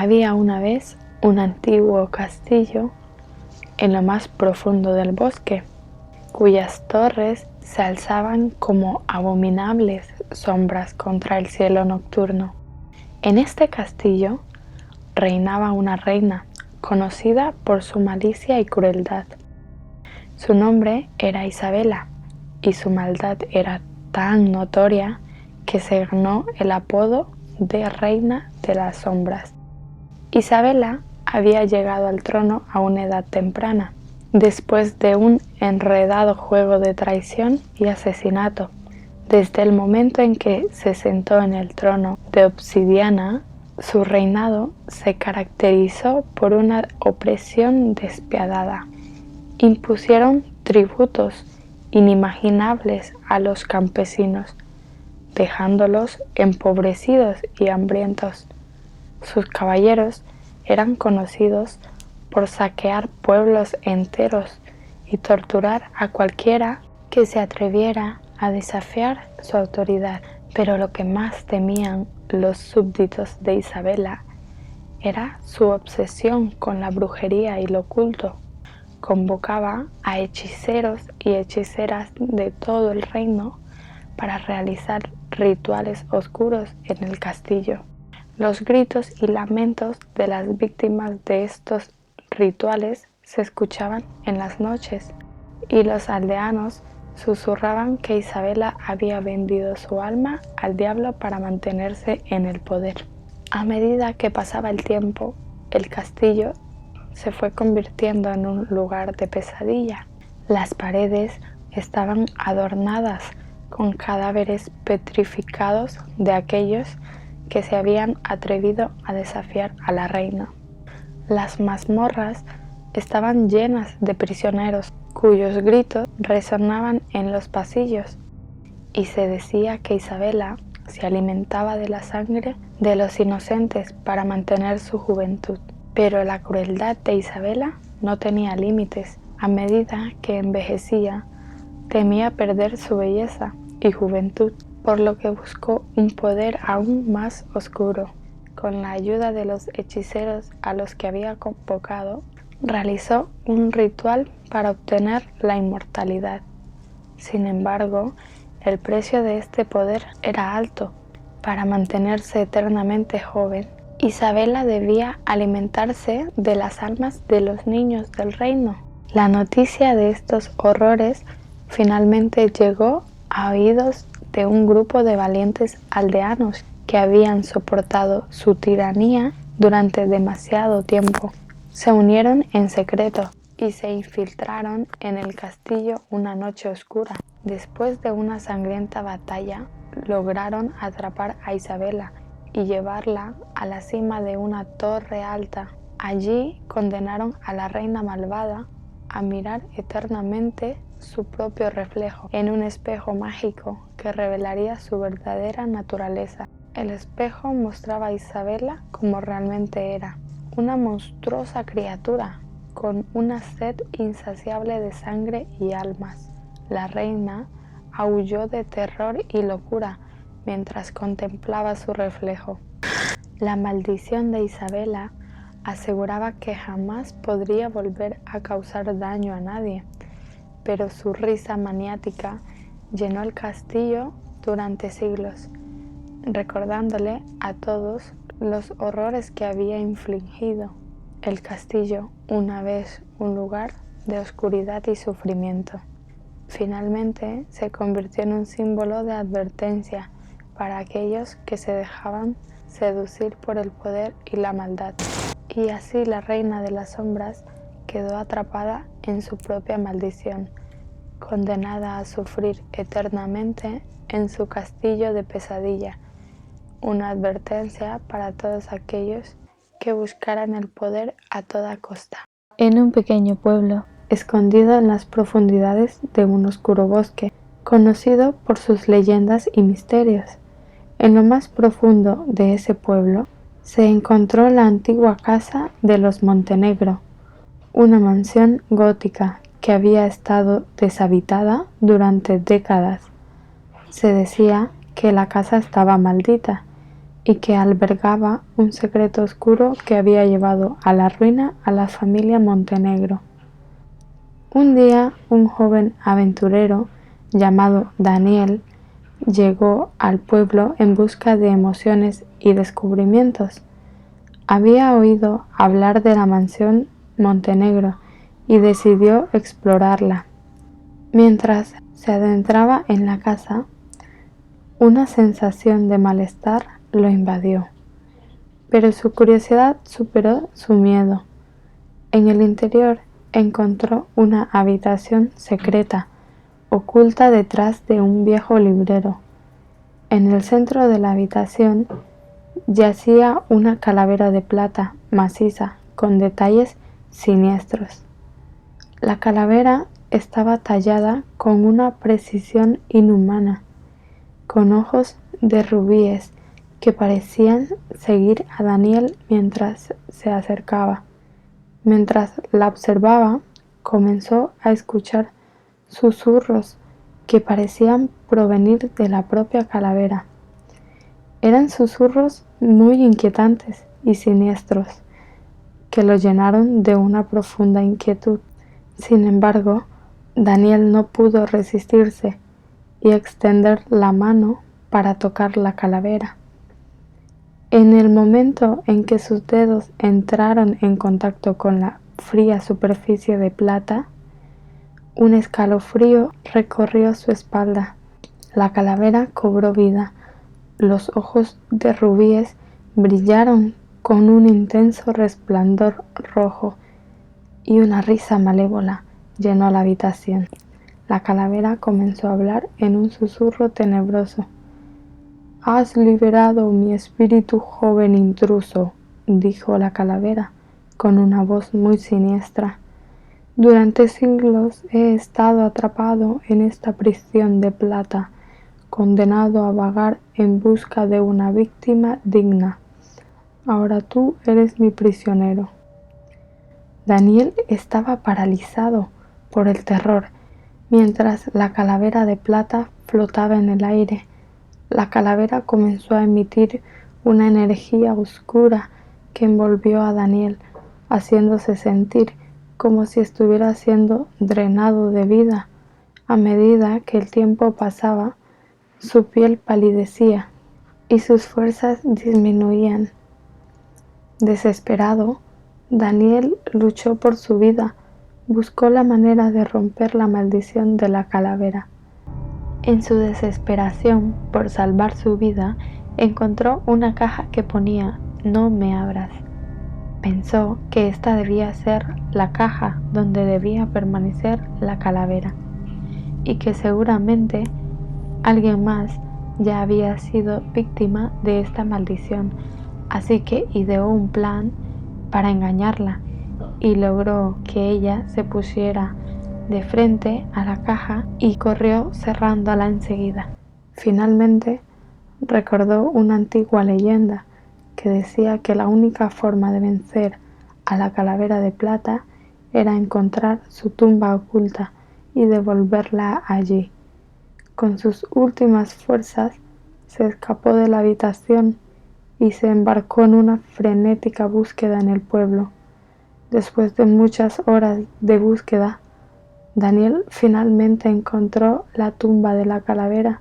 Había una vez un antiguo castillo en lo más profundo del bosque, cuyas torres se alzaban como abominables sombras contra el cielo nocturno. En este castillo reinaba una reina conocida por su malicia y crueldad. Su nombre era Isabela y su maldad era tan notoria que se ganó el apodo de Reina de las Sombras. Isabela había llegado al trono a una edad temprana, después de un enredado juego de traición y asesinato. Desde el momento en que se sentó en el trono de obsidiana, su reinado se caracterizó por una opresión despiadada. Impusieron tributos inimaginables a los campesinos, dejándolos empobrecidos y hambrientos. Sus caballeros eran conocidos por saquear pueblos enteros y torturar a cualquiera que se atreviera a desafiar su autoridad. Pero lo que más temían los súbditos de Isabela era su obsesión con la brujería y lo oculto. Convocaba a hechiceros y hechiceras de todo el reino para realizar rituales oscuros en el castillo. Los gritos y lamentos de las víctimas de estos rituales se escuchaban en las noches, y los aldeanos susurraban que Isabela había vendido su alma al diablo para mantenerse en el poder. A medida que pasaba el tiempo, el castillo se fue convirtiendo en un lugar de pesadilla. Las paredes estaban adornadas con cadáveres petrificados de aquellos que se habían atrevido a desafiar a la reina. Las mazmorras estaban llenas de prisioneros cuyos gritos resonaban en los pasillos, y se decía que Isabela se alimentaba de la sangre de los inocentes para mantener su juventud. Pero la crueldad de Isabela no tenía límites. A medida que envejecía, temía perder su belleza y juventud, por lo que buscó un poder aún más oscuro. Con la ayuda de los hechiceros a los que había convocado, realizó un ritual para obtener la inmortalidad. Sin embargo, el precio de este poder era alto. Para mantenerse eternamente joven, Isabela debía alimentarse de las almas de los niños del reino. La noticia de estos horrores finalmente llegó a oídos de un grupo de valientes aldeanos que habían soportado su tiranía durante demasiado tiempo. Se unieron en secreto y se infiltraron en el castillo una noche oscura. Después de una sangrienta batalla, lograron atrapar a Isabela y llevarla a la cima de una torre alta. Allí condenaron a la reina malvada a mirar eternamente su propio reflejo en un espejo mágico que revelaría su verdadera naturaleza. El espejo mostraba a Isabela como realmente era, una monstruosa criatura con una sed insaciable de sangre y almas. La reina aulló de terror y locura mientras contemplaba su reflejo. La maldición de Isabela aseguraba que jamás podría volver a causar daño a nadie, pero su risa maniática llenó el castillo durante siglos, recordándole a todos los horrores que había infligido. El castillo, una vez un lugar de oscuridad y sufrimiento, finalmente se convirtió en un símbolo de advertencia para aquellos que se dejaban seducir por el poder y la maldad. Y así la reina de las sombras quedó atrapada en su propia maldición, condenada a sufrir eternamente en su castillo de pesadilla, una advertencia para todos aquellos que buscaran el poder a toda costa. En un pequeño pueblo, escondido en las profundidades de un oscuro bosque, conocido por sus leyendas y misterios, en lo más profundo de ese pueblo se encontró la antigua casa de los Montenegro, una mansión gótica que había estado deshabitada durante décadas. Se decía que la casa estaba maldita y que albergaba un secreto oscuro que había llevado a la ruina a la familia Montenegro. Un día, un joven aventurero llamado Daniel llegó al pueblo en busca de emociones y descubrimientos. Había oído hablar de la mansión Montenegro y decidió explorarla. Mientras se adentraba en la casa, una sensación de malestar lo invadió, pero su curiosidad superó su miedo. En el interior encontró una habitación secreta, oculta detrás de un viejo librero. En el centro de la habitación yacía una calavera de plata maciza con detalles siniestros. La calavera estaba tallada con una precisión inhumana, con ojos de rubíes que parecían seguir a Daniel mientras se acercaba. Mientras la observaba, comenzó a escuchar susurros que parecían provenir de la propia calavera. Eran susurros muy inquietantes y siniestros, que lo llenaron de una profunda inquietud. Sin embargo, Daniel no pudo resistirse y extender la mano para tocar la calavera. En el momento en que sus dedos entraron en contacto con la fría superficie de plata, un escalofrío recorrió su espalda. La calavera cobró vida. Los ojos de rubíes brillaron con un intenso resplandor rojo y una risa malévola llenó la habitación. La calavera comenzó a hablar en un susurro tenebroso. «Has liberado mi espíritu, joven intruso», dijo la calavera con una voz muy siniestra. «Durante siglos he estado atrapado en esta prisión de plata, condenado a vagar en busca de una víctima digna. Ahora tú eres mi prisionero». Daniel estaba paralizado por el terror, mientras la calavera de plata flotaba en el aire. La calavera comenzó a emitir una energía oscura que envolvió a Daniel, haciéndose sentir como si estuviera siendo drenado de vida. A medida que el tiempo pasaba, su piel palidecía y sus fuerzas disminuían. Desesperado, Daniel luchó por su vida, buscó la manera de romper la maldición de la calavera. En su desesperación por salvar su vida, encontró una caja que ponía «No me abras». Pensó que esta debía ser la caja donde debía permanecer la calavera y que seguramente alguien más ya había sido víctima de esta maldición, así que ideó un plan para engañarla y logró que ella se pusiera de frente a la caja y corrió cerrándola enseguida. Finalmente recordó una antigua leyenda que decía que la única forma de vencer a la calavera de plata era encontrar su tumba oculta y devolverla allí. Con sus últimas fuerzas se escapó de la habitación y se embarcó en una frenética búsqueda en el pueblo. Después de muchas horas de búsqueda, Daniel finalmente encontró la tumba de la calavera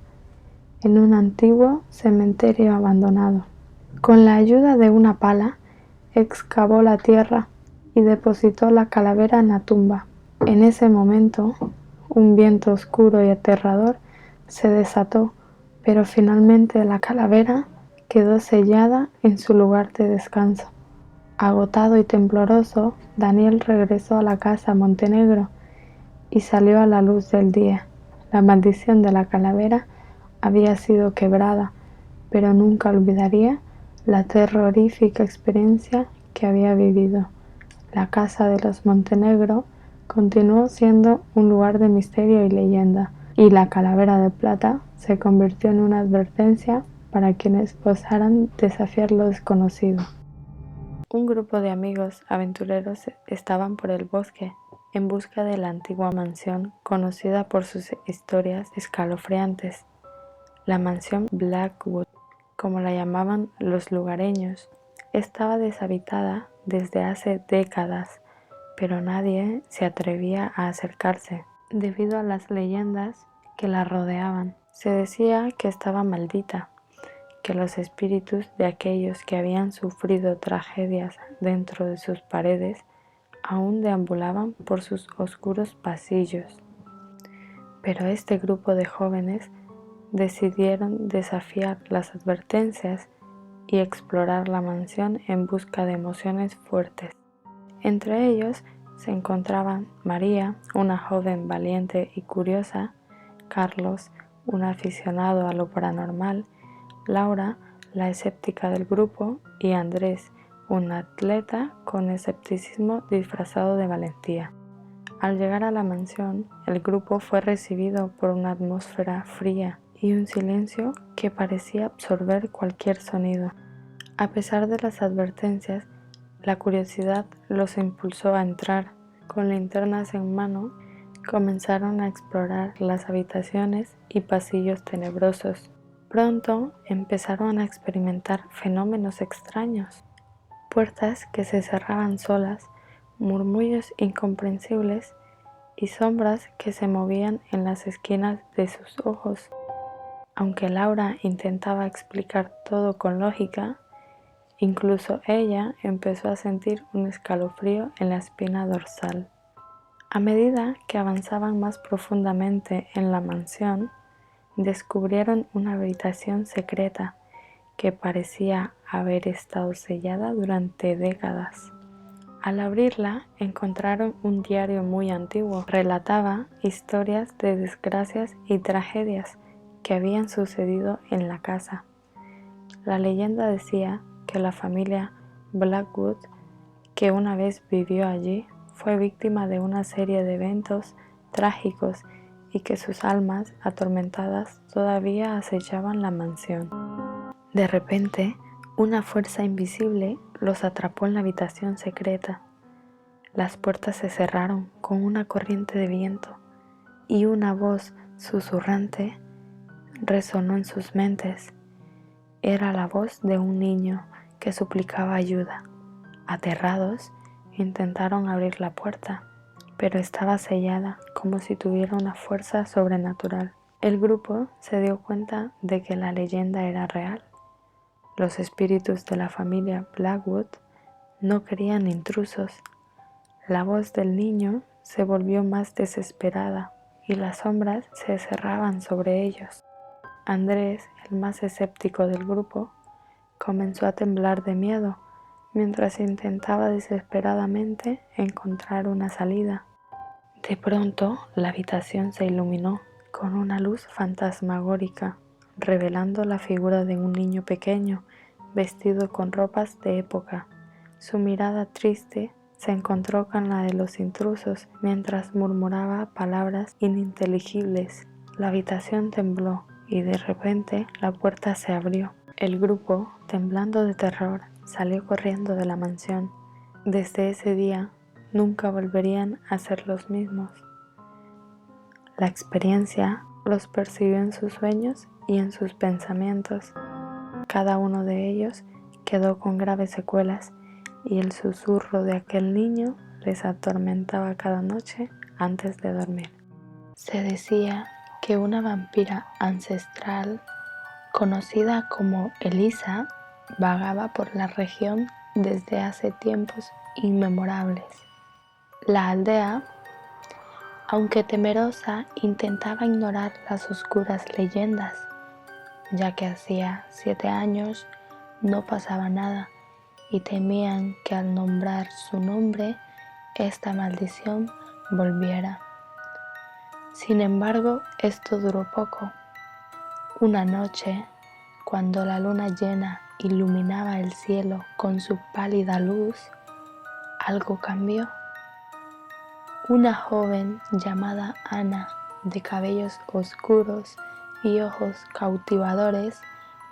en un antiguo cementerio abandonado. Con la ayuda de una pala, excavó la tierra y depositó la calavera en la tumba. En ese momento, un viento oscuro y aterrador se desató, pero finalmente la calavera quedó sellada en su lugar de descanso. Agotado y tembloroso, Daniel regresó a la casa Montenegro y salió a la luz del día. La maldición de la calavera había sido quebrada, pero nunca olvidaría la terrorífica experiencia que había vivido. La casa de los Montenegro continuó siendo un lugar de misterio y leyenda, y la calavera de plata se convirtió en una advertencia para quienes osaran desafiar lo desconocido. Un grupo de amigos aventureros estaban por el bosque en busca de la antigua mansión conocida por sus historias escalofriantes, la mansión Blackwood. como la llamaban los lugareños, estaba deshabitada desde hace décadas, pero nadie se atrevía a acercarse debido a las leyendas que la rodeaban. Se decía que estaba maldita, que los espíritus de aquellos que habían sufrido tragedias dentro de sus paredes aún deambulaban por sus oscuros pasillos. Pero este grupo de jóvenes decidieron desafiar las advertencias y explorar la mansión en busca de emociones fuertes. Entre ellos se encontraban María, una joven valiente y curiosa, Carlos, un aficionado a lo paranormal, Laura, la escéptica del grupo, y Andrés, un atleta con escepticismo disfrazado de valentía. Al llegar a la mansión, el grupo fue recibido por una atmósfera fría y un silencio que parecía absorber cualquier sonido. A pesar de las advertencias, la curiosidad los impulsó a entrar. Con linternas en mano, comenzaron a explorar las habitaciones y pasillos tenebrosos. Pronto empezaron a experimentar fenómenos extraños, puertas que se cerraban solas, murmullos incomprensibles y sombras que se movían en las esquinas de sus ojos. Aunque Laura intentaba explicar todo con lógica, incluso ella empezó a sentir un escalofrío en la espina dorsal. A medida que avanzaban más profundamente en la mansión, descubrieron una habitación secreta que parecía haber estado sellada durante décadas. Al abrirla, encontraron un diario muy antiguo. Relataba historias de desgracias y tragedias que habían sucedido en la casa. La leyenda decía que la familia Blackwood, que una vez vivió allí, fue víctima de una serie de eventos trágicos y que sus almas atormentadas todavía acechaban la mansión. De repente, una fuerza invisible los atrapó en la habitación secreta. Las puertas se cerraron con una corriente de viento y una voz susurrante resonó en sus mentes. Era la voz de un niño que suplicaba ayuda. Aterrados, intentaron abrir la puerta, pero estaba sellada como si tuviera una fuerza sobrenatural. El grupo se dio cuenta de que la leyenda era real. Los espíritus de la familia Blackwood no querían intrusos. La voz del niño se volvió más desesperada y las sombras se cerraban sobre ellos. Andrés, el más escéptico del grupo, comenzó a temblar de miedo mientras intentaba desesperadamente encontrar una salida. De pronto, la habitación se iluminó con una luz fantasmagórica, revelando la figura de un niño pequeño vestido con ropas de época. Su mirada triste se encontró con la de los intrusos mientras murmuraba palabras ininteligibles. La habitación tembló y de repente la puerta se abrió. El grupo, temblando de terror, salió corriendo de la mansión. Desde ese día, nunca volverían a ser los mismos. La experiencia los persiguió en sus sueños y en sus pensamientos. Cada uno de ellos quedó con graves secuelas y el susurro de aquel niño les atormentaba cada noche antes de dormir. Se decía que una vampira ancestral conocida como Elisa vagaba por la región desde hace tiempos inmemorables. La aldea, aunque temerosa, intentaba ignorar las oscuras leyendas, ya que hacía 7 años no pasaba nada y temían que al nombrar su nombre, esta maldición volviera. Sin embargo, esto duró poco. Una noche, cuando la luna llena iluminaba el cielo con su pálida luz, algo cambió. Una joven llamada Ana, de cabellos oscuros y ojos cautivadores,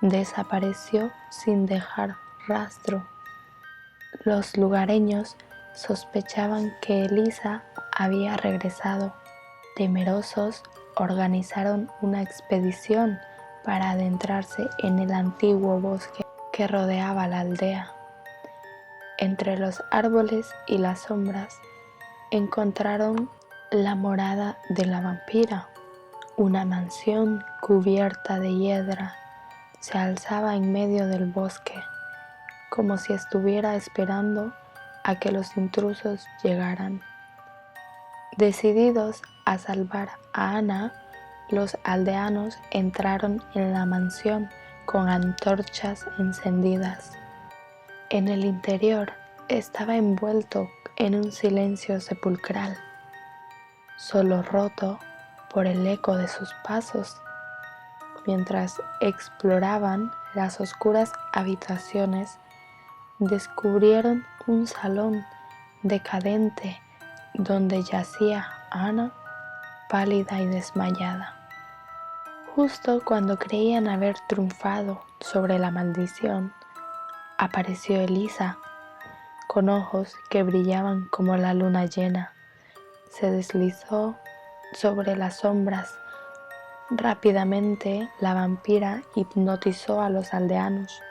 desapareció sin dejar rastro. Los lugareños sospechaban que Elisa había regresado. Temerosos, organizaron una expedición para adentrarse en el antiguo bosque que rodeaba la aldea. Entre los árboles y las sombras encontraron la morada de la vampira. Una mansión cubierta de hiedra se alzaba en medio del bosque, como si estuviera esperando a que los intrusos llegaran. Decididos a salvar a Ana, los aldeanos entraron en la mansión con antorchas encendidas. En el interior estaba envuelto en un silencio sepulcral, solo roto por el eco de sus pasos. Mientras exploraban las oscuras habitaciones, descubrieron un salón decadente donde yacía Ana, pálida y desmayada. Justo cuando creían haber triunfado sobre la maldición, apareció Elisa, con ojos que brillaban como la luna llena. Se deslizó sobre las sombras. Rápidamente la vampira hipnotizó a los aldeanos,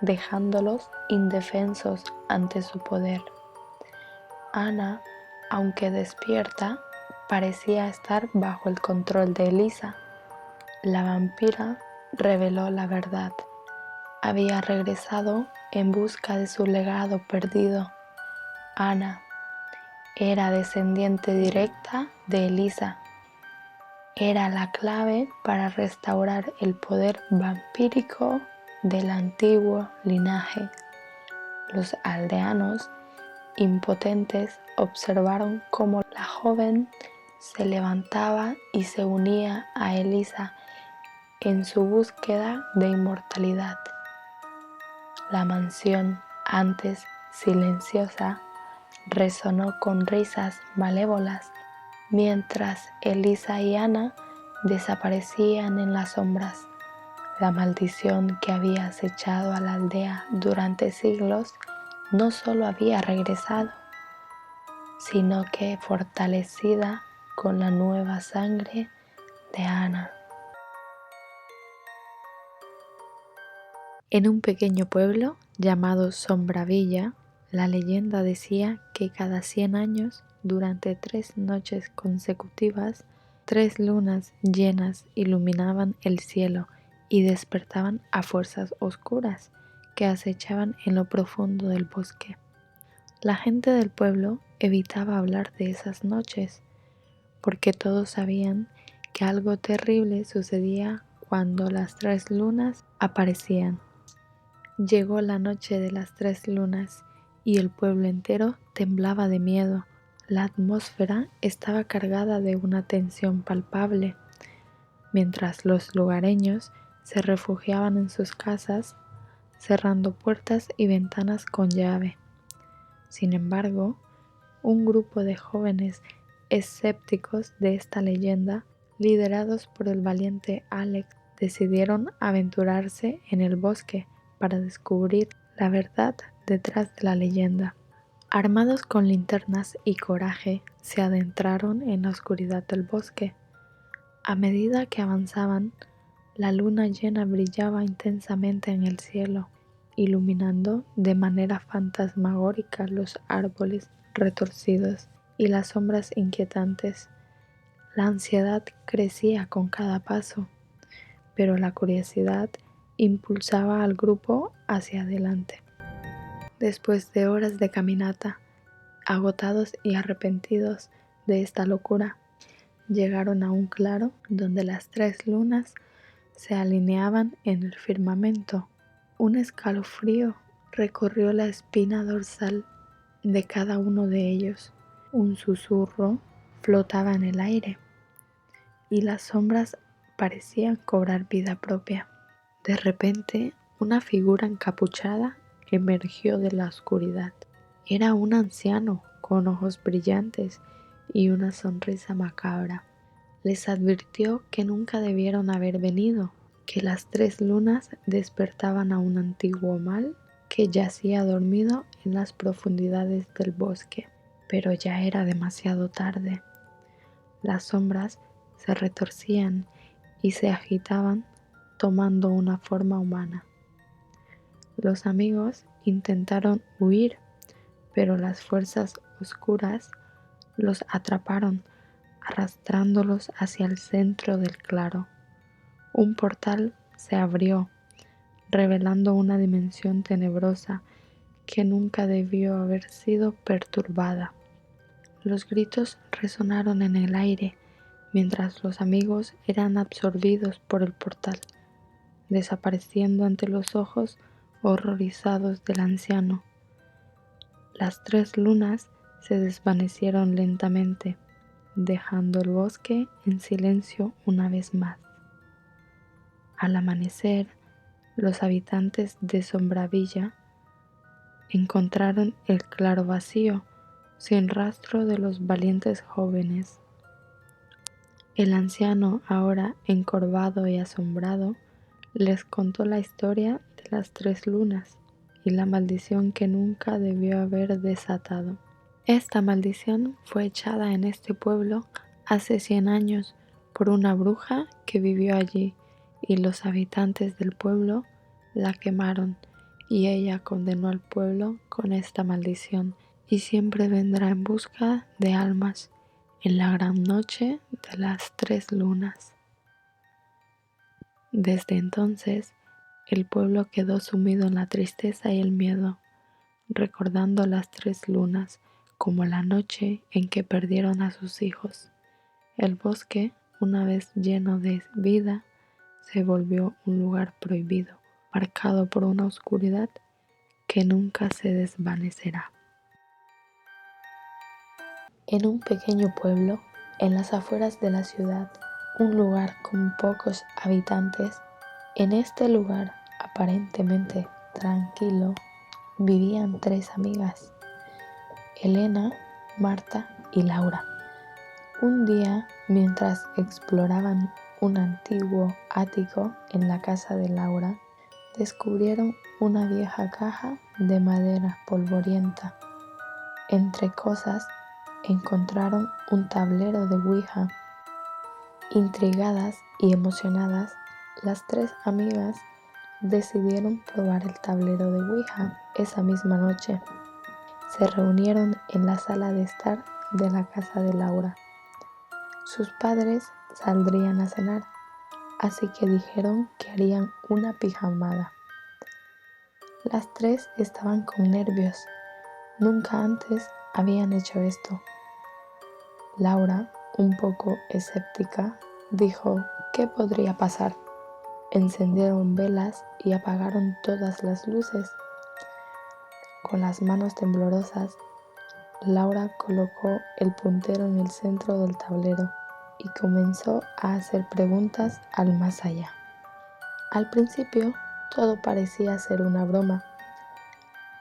dejándolos indefensos ante su poder. Ana, aunque despierta, parecía estar bajo el control de Elisa. La vampira reveló la verdad. Había regresado en busca de su legado perdido. Ana era descendiente directa de Elisa. Era la clave para restaurar el poder vampírico del antiguo linaje. Los aldeanos, impotentes, observaron cómo la joven se levantaba y se unía a Elisa en su búsqueda de inmortalidad. La mansión, antes silenciosa, resonó con risas malévolas mientras Elisa y Ana desaparecían en las sombras. La maldición que había acechado a la aldea durante siglos no solo había regresado, sino que fortalecida con la nueva sangre de Ana. En un pequeño pueblo llamado Sombravilla, la leyenda decía que cada 100 años, durante 3 noches consecutivas, 3 lunas llenas iluminaban el cielo y despertaban a fuerzas oscuras que acechaban en lo profundo del bosque. La gente del pueblo evitaba hablar de esas noches, porque todos sabían que algo terrible sucedía cuando las 3 lunas aparecían. Llegó la noche de las 3 lunas y el pueblo entero temblaba de miedo. La atmósfera estaba cargada de una tensión palpable, mientras los lugareños se refugiaban en sus casas, cerrando puertas y ventanas con llave. Sin embargo, un grupo de jóvenes escépticos de esta leyenda, liderados por el valiente Alex, decidieron aventurarse en el bosque para descubrir la verdad detrás de la leyenda. Armados con linternas y coraje, se adentraron en la oscuridad del bosque. A medida que avanzaban, la luna llena brillaba intensamente en el cielo, iluminando de manera fantasmagórica los árboles retorcidos y las sombras inquietantes. La ansiedad crecía con cada paso, pero la curiosidad impulsaba al grupo hacia adelante. Después de horas de caminata, agotados y arrepentidos de esta locura, llegaron a un claro donde las 3 lunas se alineaban en el firmamento. Un escalofrío recorrió la espina dorsal de cada uno de ellos. Un susurro flotaba en el aire y las sombras parecían cobrar vida propia. De repente, una figura encapuchada emergió de la oscuridad. Era un anciano con ojos brillantes y una sonrisa macabra. Les advirtió que nunca debieron haber venido, que las 3 lunas despertaban a un antiguo mal que yacía dormido en las profundidades del bosque. Pero ya era demasiado tarde. Las sombras se retorcían y se agitaban tomando una forma humana. Los amigos intentaron huir, pero las fuerzas oscuras los atraparon, arrastrándolos hacia el centro del claro. Un portal se abrió, revelando una dimensión tenebrosa que nunca debió haber sido perturbada. Los gritos resonaron en el aire mientras los amigos eran absorbidos por el portal, desapareciendo ante los ojos horrorizados del anciano. Las 3 lunas se desvanecieron lentamente, dejando el bosque en silencio una vez más. Al amanecer, los habitantes de Sombravilla encontraron el claro vacío, sin rastro de los valientes jóvenes. El anciano, ahora encorvado y asombrado, les contó la historia de las 3 lunas y la maldición que nunca debió haber desatado. Esta maldición fue echada en este pueblo hace 100 años por una bruja que vivió allí, y los habitantes del pueblo la quemaron, y ella condenó al pueblo con esta maldición, y siempre vendrá en busca de almas en la gran noche de las 3 lunas. Desde entonces, el pueblo quedó sumido en la tristeza y el miedo, recordando las 3 lunas como la noche en que perdieron a sus hijos. El bosque, una vez lleno de vida, se volvió un lugar prohibido, marcado por una oscuridad que nunca se desvanecerá. En un pequeño pueblo, en las afueras de la ciudad, un lugar con pocos habitantes, en este lugar aparentemente tranquilo, vivían 3 amigas, Elena, Marta y Laura. Un día, mientras exploraban un antiguo ático en la casa de Laura, descubrieron una vieja caja de madera polvorienta. Entre cosas, encontraron un tablero de Ouija. Intrigadas y emocionadas, las 3 amigas decidieron probar el tablero de Ouija esa misma noche. Se reunieron en la sala de estar de la casa de Laura. Sus padres saldrían a cenar, así que dijeron que harían una pijamada. Las 3 estaban con nervios. Nunca antes habían hecho esto. Laura, un poco escéptica, dijo: ¿qué podría pasar? Encendieron velas y apagaron todas las luces. Con las manos temblorosas, Laura colocó el puntero en el centro del tablero y comenzó a hacer preguntas al más allá. Al principio, todo parecía ser una broma.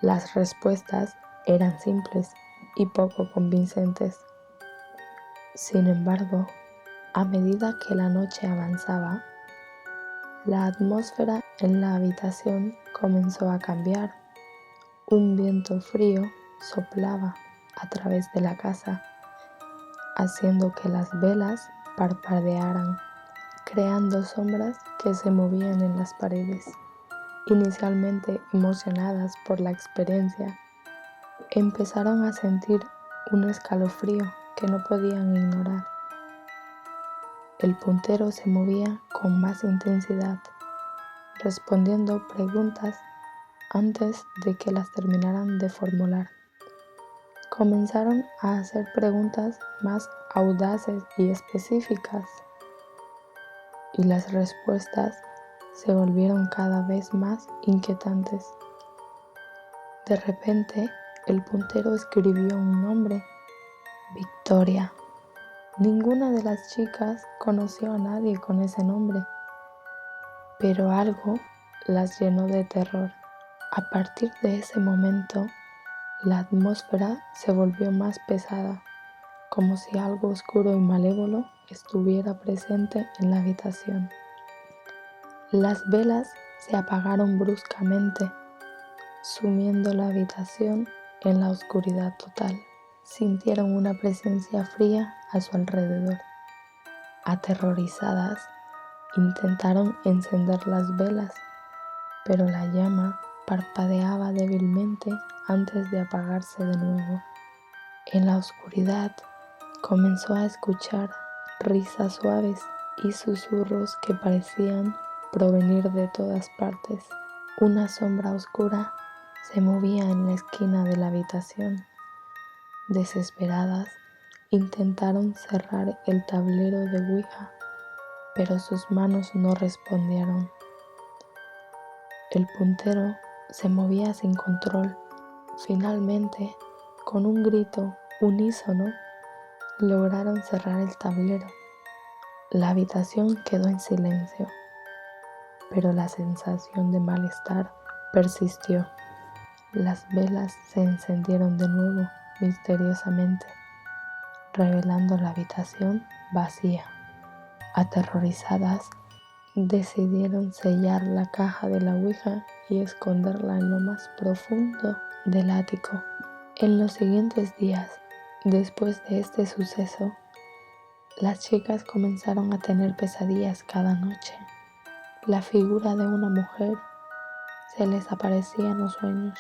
Las respuestas eran simples y poco convincentes. Sin embargo, a medida que la noche avanzaba, la atmósfera en la habitación comenzó a cambiar. Un viento frío soplaba a través de la casa, haciendo que las velas parpadearan, creando sombras que se movían en las paredes. Inicialmente emocionadas por la experiencia, empezaron a sentir un escalofrío que no podían ignorar. El puntero se movía con más intensidad, respondiendo preguntas antes de que las terminaran de formular. Comenzaron a hacer preguntas más audaces y específicas, y las respuestas se volvieron cada vez más inquietantes. De repente, el puntero escribió un nombre: Victoria. Ninguna de las chicas conoció a nadie con ese nombre, pero algo las llenó de terror. A partir de ese momento, la atmósfera se volvió más pesada, como si algo oscuro y malévolo estuviera presente en la habitación. Las velas se apagaron bruscamente, sumiendo la habitación en la oscuridad total. Sintieron una presencia fría a su alrededor. Aterrorizadas, Intentaron encender las velas, pero la llama parpadeaba débilmente antes de apagarse de nuevo. En la oscuridad comenzó a escuchar risas suaves y susurros que parecían provenir de todas partes. Una sombra oscura se movía en la esquina de la habitación. Desesperadas, intentaron cerrar el tablero de Ouija, pero sus manos no respondieron. El puntero se movía sin control. Finalmente, con un grito unísono, lograron cerrar el tablero. La habitación quedó en silencio, pero la sensación de malestar persistió. Las velas se encendieron de nuevo misteriosamente, revelando la habitación vacía. Aterrorizadas, decidieron sellar la caja de la Ouija y esconderla en lo más profundo del ático. En los siguientes días, después de este suceso, las chicas comenzaron a tener pesadillas cada noche. La figura de una mujer se les aparecía en los sueños,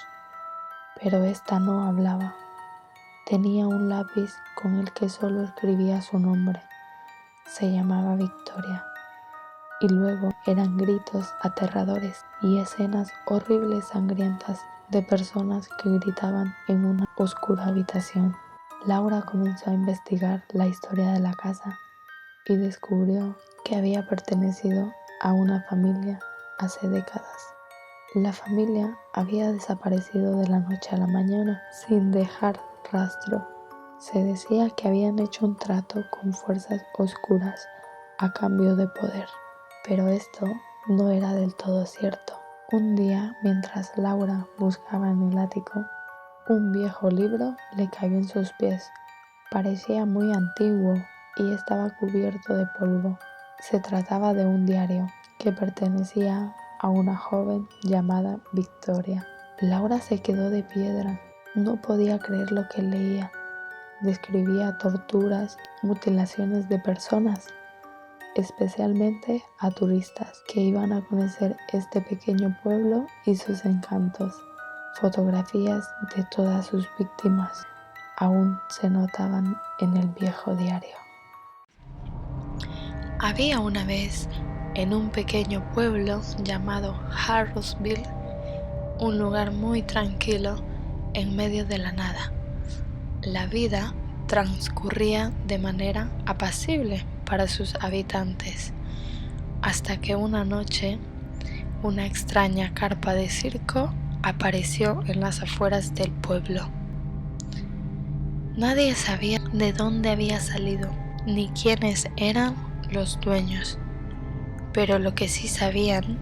pero ésta no hablaba. Tenía un lápiz con el que solo escribía su nombre. Se llamaba Victoria. Y luego eran gritos aterradores y escenas horribles sangrientas de personas que gritaban en una oscura habitación. Laura comenzó a investigar la historia de la casa y descubrió que había pertenecido a una familia hace décadas. La familia había desaparecido de la noche a la mañana sin dejar rastro. Se decía que habían hecho un trato con fuerzas oscuras a cambio de poder, pero esto no era del todo cierto. Un día, mientras Laura buscaba en el ático, un viejo libro le cayó en sus pies. Parecía muy antiguo y estaba cubierto de polvo. Se trataba de un diario que pertenecía a una joven llamada Victoria. Laura se quedó de piedra. No podía creer lo que leía. Describía torturas, mutilaciones de personas, especialmente a turistas que iban a conocer este pequeño pueblo y sus encantos. Fotografías de todas sus víctimas aún se notaban en el viejo diario. Había una vez, en un pequeño pueblo llamado Harrowsville, un lugar muy tranquilo en medio de la nada. La vida transcurría de manera apacible para sus habitantes, hasta que una noche una extraña carpa de circo apareció en las afueras del pueblo. Nadie sabía de dónde había salido ni quiénes eran los dueños, pero lo que sí sabían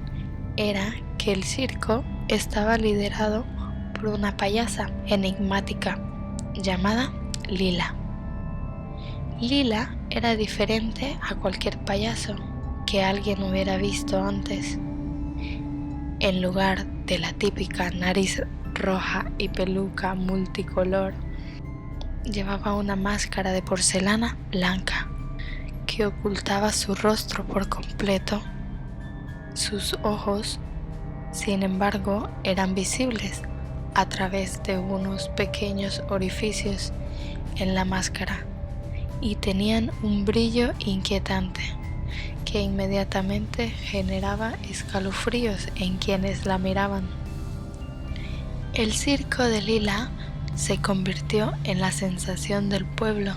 era que el circo estaba liderado por una payasa enigmática llamada Lila. Lila era diferente a cualquier payaso que alguien hubiera visto antes. En lugar de la típica nariz roja y peluca multicolor, llevaba una máscara de porcelana blanca que ocultaba su rostro por completo. Sus ojos, sin embargo, eran visibles a través de unos pequeños orificios en la máscara y tenían un brillo inquietante que inmediatamente generaba escalofríos en quienes la miraban. El circo de Lila se convirtió en la sensación del pueblo.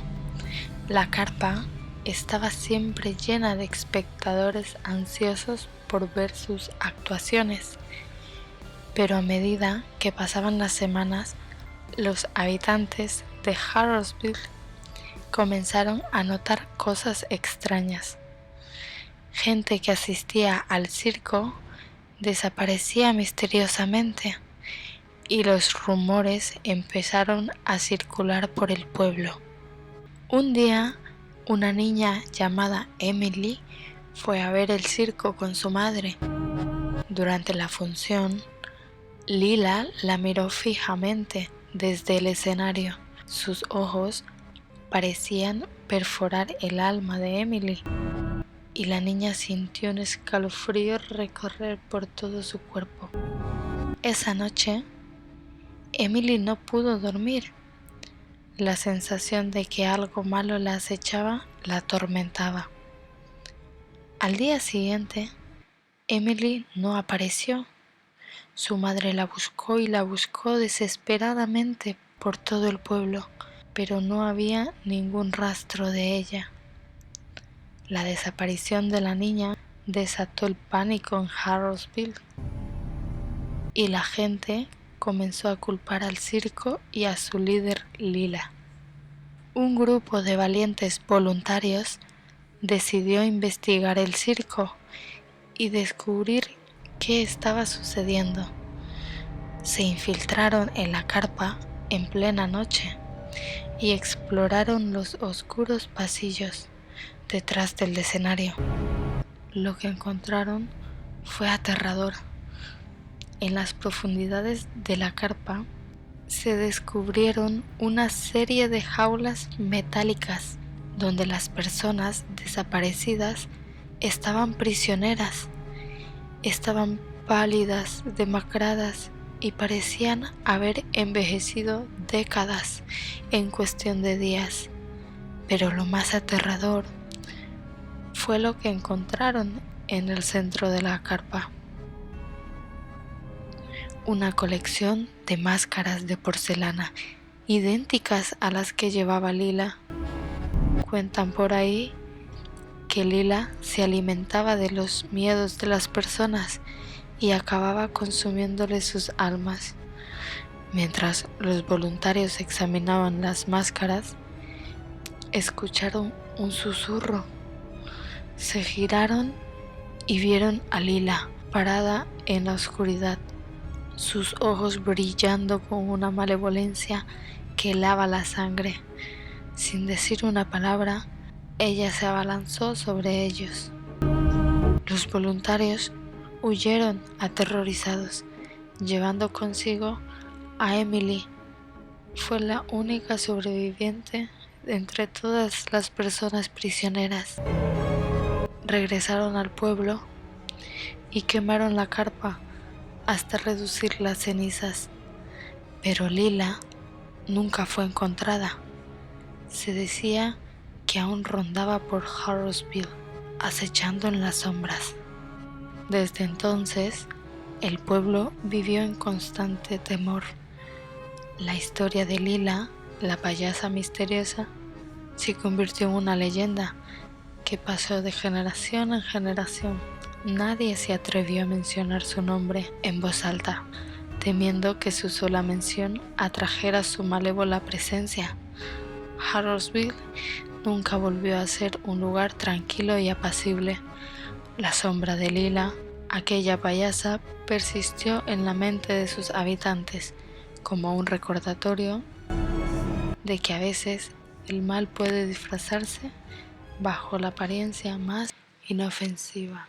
La carpa estaba siempre llena de espectadores ansiosos por ver sus actuaciones, pero a medida que pasaban las semanas, los habitantes de Harrowsville comenzaron a notar cosas extrañas. Gente que asistía al circo desaparecía misteriosamente y los rumores empezaron a circular por el pueblo. Un día, una niña llamada Emily fue a ver el circo con su madre. Durante la función, Lila la miró fijamente desde el escenario. Sus ojos parecían perforar el alma de Emily y la niña sintió un escalofrío recorrer por todo su cuerpo. Esa noche, Emily no pudo dormir. La sensación de que algo malo la acechaba la atormentaba. Al día siguiente, Emily no apareció. Su madre la buscó y la buscó desesperadamente por todo el pueblo, pero no había ningún rastro de ella. La desaparición de la niña desató el pánico en Harrowsville y la gente comenzó a culpar al circo y a su líder Lila. Un grupo de valientes voluntarios decidió investigar el circo y descubrir qué estaba sucediendo. Se infiltraron en la carpa en plena noche y exploraron los oscuros pasillos detrás del escenario. Lo que encontraron fue aterrador. En las profundidades de la carpa se descubrieron una serie de jaulas metálicas donde las personas desaparecidas estaban prisioneras. Estaban pálidas, demacradas y parecían haber envejecido décadas en cuestión de días. Pero lo más aterrador fue lo que encontraron en el centro de la carpa. Una colección de máscaras de porcelana idénticas a las que llevaba Lila. Cuentan por ahí que Lila se alimentaba de los miedos de las personas y acababa consumiéndole sus almas. Mientras los voluntarios examinaban las máscaras, escucharon un susurro. Se giraron y vieron a Lila parada en la oscuridad, sus ojos brillando con una malevolencia que helaba la sangre. Sin decir una palabra, ella se abalanzó sobre ellos. Los voluntarios huyeron aterrorizados, llevando consigo a Emily. Fue la única sobreviviente entre todas las personas prisioneras. Regresaron al pueblo y quemaron la carpa hasta reducir las cenizas, pero Lila nunca fue encontrada. Se decía que aún rondaba por Harrowsville, acechando en las sombras. Desde entonces, el pueblo vivió en constante temor. La historia de Lila, la payasa misteriosa, se convirtió en una leyenda que pasó de generación en generación. Nadie se atrevió a mencionar su nombre en voz alta, temiendo que su sola mención atrajera su malévola presencia. Harrowsville nunca volvió a ser un lugar tranquilo y apacible. La sombra de Lila, aquella payasa, persistió en la mente de sus habitantes como un recordatorio de que a veces el mal puede disfrazarse bajo la apariencia más inofensiva.